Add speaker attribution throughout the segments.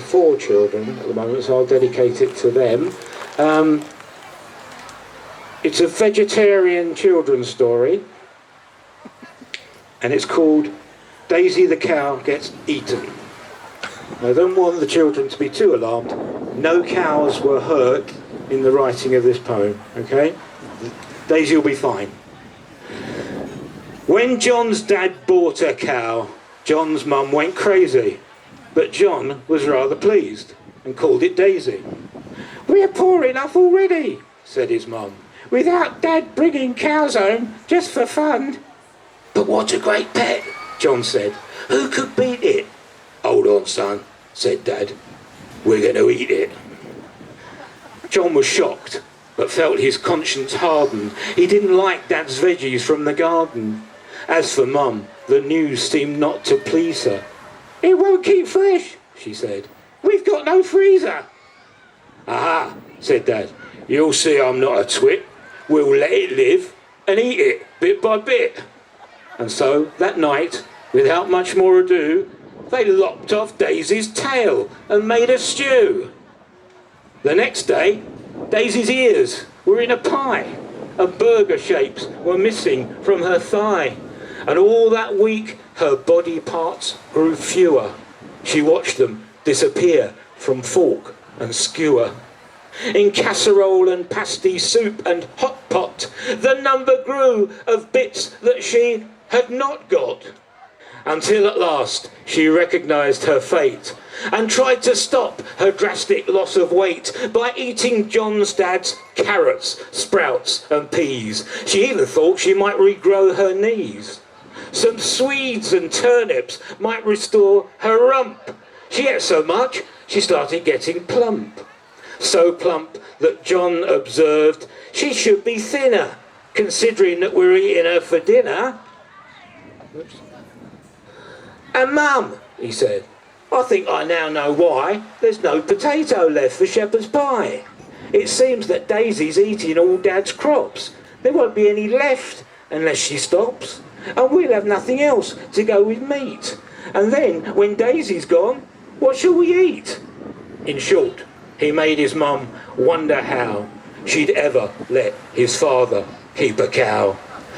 Speaker 1: 4 children at the moment, so I'll dedicate it to them. It's a vegetarian children's story, and it's called Daisy the Cow Gets Eaten. I don't want the children to be too alarmed. No cows were hurt in the writing of this poem, okay? Daisy will be fine. When John's dad bought a cow, John's mum went crazy, but John was rather pleased and called it Daisy. "We're poor enough already," said his mum, "without Dad bringing cows home just for fun." "But what a great pet," John said. "Who could beat it?" "Hold on, son," said Dad. "We're going to eat it." John was shocked, but felt his conscience hardened. He didn't like Dad's veggies from the garden. As for Mum, the news seemed not to please her. "It won't keep fresh," she said. "We've got no freezer." "Aha," said Dad. "You'll see I'm not a twit. We'll let it live and eat it bit by bit." And so, that night, without much more ado, they lopped off Daisy's tail and made a stew. The next day, Daisy's ears were in a pie, and burger shapes were missing from her thigh. And all that week, her body parts grew fewer. She watched them disappear from fork and skewer. In casserole and pasty soup and hot pot, the number grew of bits that she had not got. Until at last she recognised her fate and tried to stop her drastic loss of weight by eating John's dad's carrots, sprouts and peas. She even thought she might regrow her knees. Some Swedes and turnips might restore her rump. She ate so much she started getting plump. So plump that John observed she should be thinner, considering that we're eating her for dinner. Oops. "And Mum," he said, "I think I now know why there's no potato left for shepherd's pie. It seems that Daisy's eating all Dad's crops. There won't be any left unless she stops, and we'll have nothing else to go with meat. And then, when Daisy's gone, what shall we eat?" In short, he made his mum wonder how she'd ever let his father keep a cow.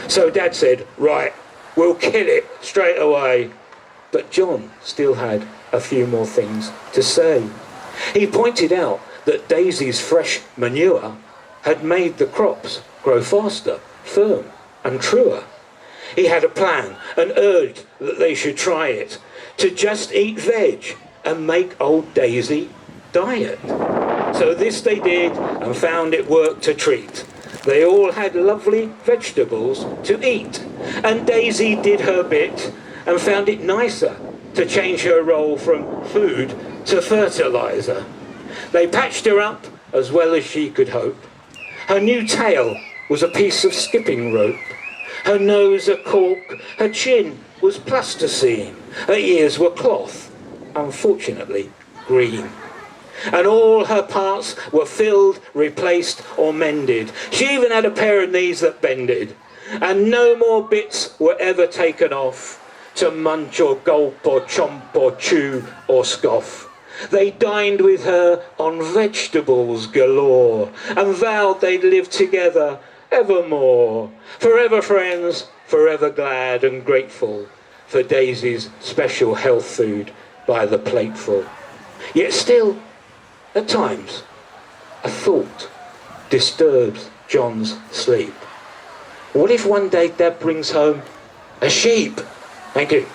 Speaker 1: So Dad said, "Right, we'll kill it straight away." But John still had a few more things to say. He pointed out that Daisy's fresh manure had made the crops grow faster, firm and truer. He had a plan and urged that they should try it, to just eat veg and make old Daisy diet. So this they did and found it worked a treat. They all had lovely vegetables to eat, and Daisy did her bit and found it nicer to change her role from food to fertiliser. They patched her up as well as she could hope. Her new tail was a piece of skipping rope, her nose a cork, her chin was plasticine, her ears were cloth, unfortunately green. And all her parts were filled, replaced or mended. She even had a pair of knees that bended, and no more bits were ever taken off to munch or gulp or chomp or chew or scoff. They dined with her on vegetables galore and vowed they'd live together evermore. Forever friends, forever glad and grateful for Daisy's special health food by the plateful. Yet still, at times, a thought disturbs John's sleep. What if one day Dad brings home a sheep? Thank you.